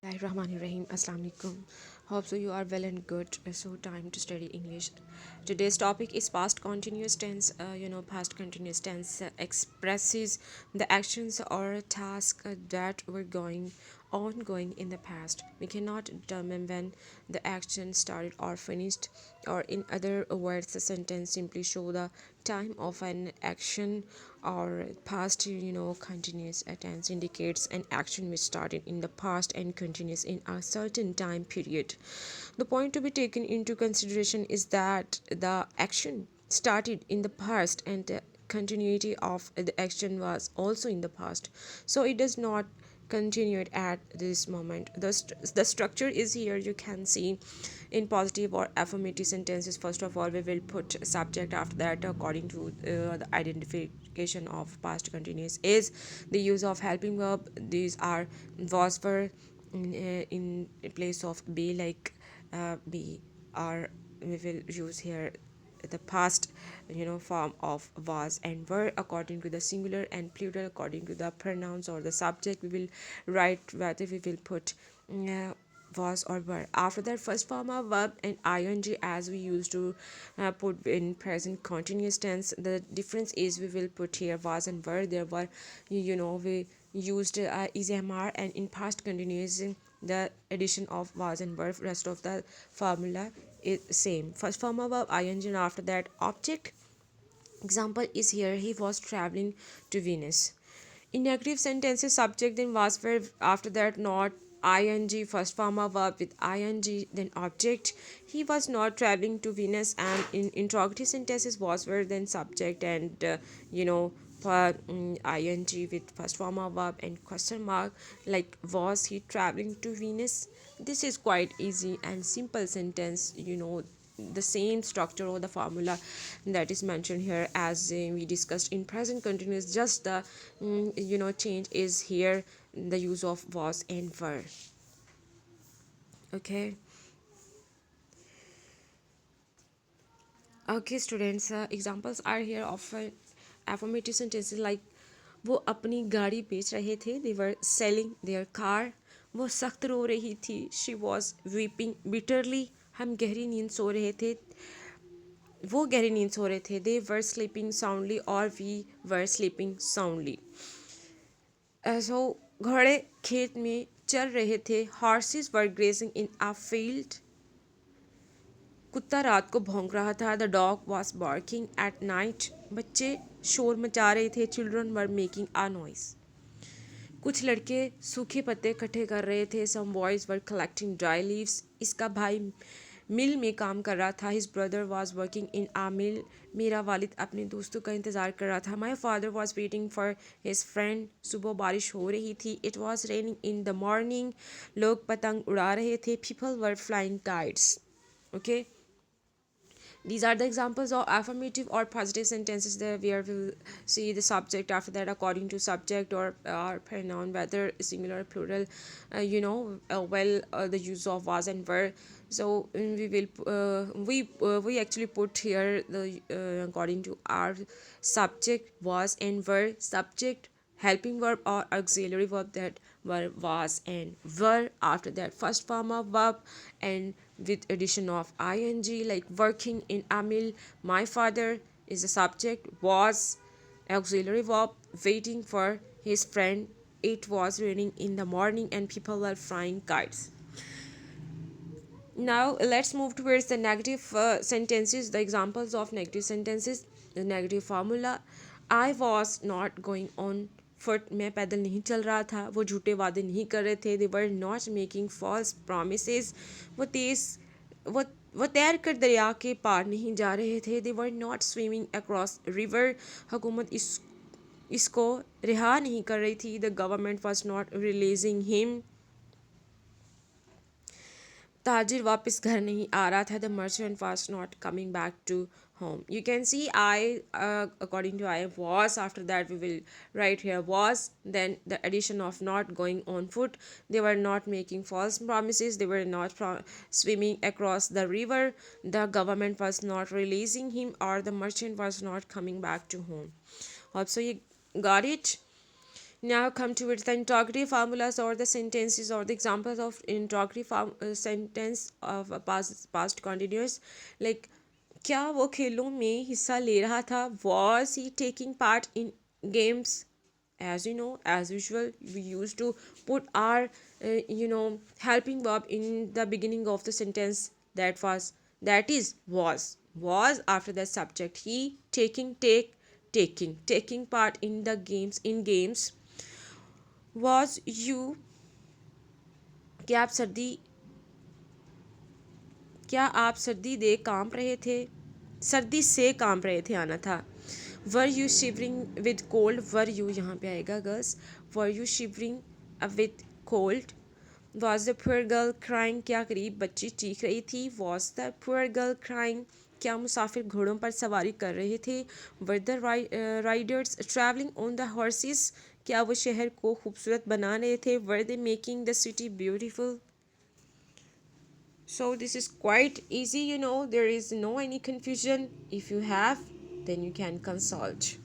Rahim. Assalamu alaikum. Hope so you are well and good. So time to study English. Today's topic is past continuous tense. Past continuous tense expresses the actions or tasks that were going ongoing in the past. We cannot determine when the action started or finished, or in other words, the sentence simply show the time of an action or past continuous tense indicates an action which started in the past and continues in a certain time period. The point to be taken into consideration is that the action started in the past and the continuity of the action was also in the past, so it does not continued at this moment. The structure is here, you can see. In positive or affirmative sentences, first of all we will put subject. After that, according to the identification of past continuous is the use of helping verb. These are was were in place of be, like be, or we will use here the past form of was and were according to the singular, and plural according to the pronouns or the subject. We will write whether we will put was or were. After that, first form of verb and ing, as we used to put in present continuous tense. The difference is we will put here was and were. There were, we used is mr, and in past continuous the addition of was and were. Rest of the formula is same. First form of verb ing, and after that object. Example is here, he was traveling to Venus. In negative sentences, subject then was verb, after that not ing, first form of verb with ing, then object. He was not traveling to Venus. And in interrogative sentences, was verb then subject, and ing with first form of verb and question mark, like was he traveling to Venus. This is quite easy and simple sentence. The same structure or the formula that is mentioned here as we discussed in present continuous, just the change is here, the use of was and were. Okay. Okay students, examples are here of affirmative sentences like वो अपनी गाड़ी बेच रहे थे, they were selling their car. वो सख्त रो रही थी, she was weeping bitterly. हम गहरी नींद सो रहे थे, वो गहरी नींद सो रहे थे. They were sleeping soundly, or we were sleeping soundly. So घोड़े खेत में चल रहे थे, horses were grazing in a field. कुत्ता रात को भौंक रहा था, the dog was barking at night. बच्चे शोर मचा रहे थे, children were making a noise. कुछ लड़के सूखे पत्ते इकट्ठे कर रहे थे, some boys were collecting dry leaves. इसका भाई मिल में काम कर रहा था, his brother was working in a mill. मेरा वालिद अपने दोस्तों का इंतज़ार कर रहा था, my father was waiting for his friend. सुबह बारिश हो रही थी, it was raining in the morning. लोग पतंग उड़ा रहे थे, people were flying kites. Okay. These are the examples of affirmative or positive sentences there, where we'll see the subject. After that, according to subject or pronoun, whether singular or plural, the use of was and were. So we will we actually put here the according to our subject was and were, subject helping verb or auxiliary verb that were was and were. After that, first form of verb and with addition of ing, like working in Amil. My father is the subject, was auxiliary verb, waiting for his friend. It was raining in the morning and people were flying kites. Now let's move towards the negative sentences, the examples of negative sentences. The negative formula, I was not going on foot. मैं पैदल नहीं चल रहा था, वो झूठे वादे नहीं कर रहे थे. They were not making false promises. वो तेज़ वो वो तैर कर दरिया के पार नहीं जा रहे थे. They were not swimming across river. हुकूमत इसको रिहा नहीं कर रही थी. The government was not releasing him. ताजिर वापस घर नहीं आ रहा था. The merchant was not coming back to home. You can see according to I was. After that we will write here was, then the addition of not going on foot. They were not making false promises. They were not swimming across the river. The government was not releasing him, or the merchant was not coming back to home. Hope so you got it. Now come towards the interrogative formulas or the sentences or the examples of interrogative sentence of a past continuous. Like, क्या वो खेलों में हिस्सा ले रहा था? Was he taking part in games? As you know, as usual, we used to put our helping verb in the beginning of the sentence. That is was after the subject. He taking part in the games. Was you, क्या आप सर्दी क्या आप सर्दी दे कांप रहे थे? सर्दी से कांप रहे थे आना था. Were you shivering with cold? Were you यहाँ पे आएगा girls. Were you shivering with cold? Was the poor girl crying? क्या गरीब बच्ची चीख रही थी? Was the poor girl crying? क्या मुसाफिर घोड़ों पर सवारी कर रहे थे? Were the riders travelling on the horses? क्या वो शहर को खूबसूरत बना रहे थे? Were they making the city beautiful? So this is quite easy, there is no any confusion. If you have, then you can consult.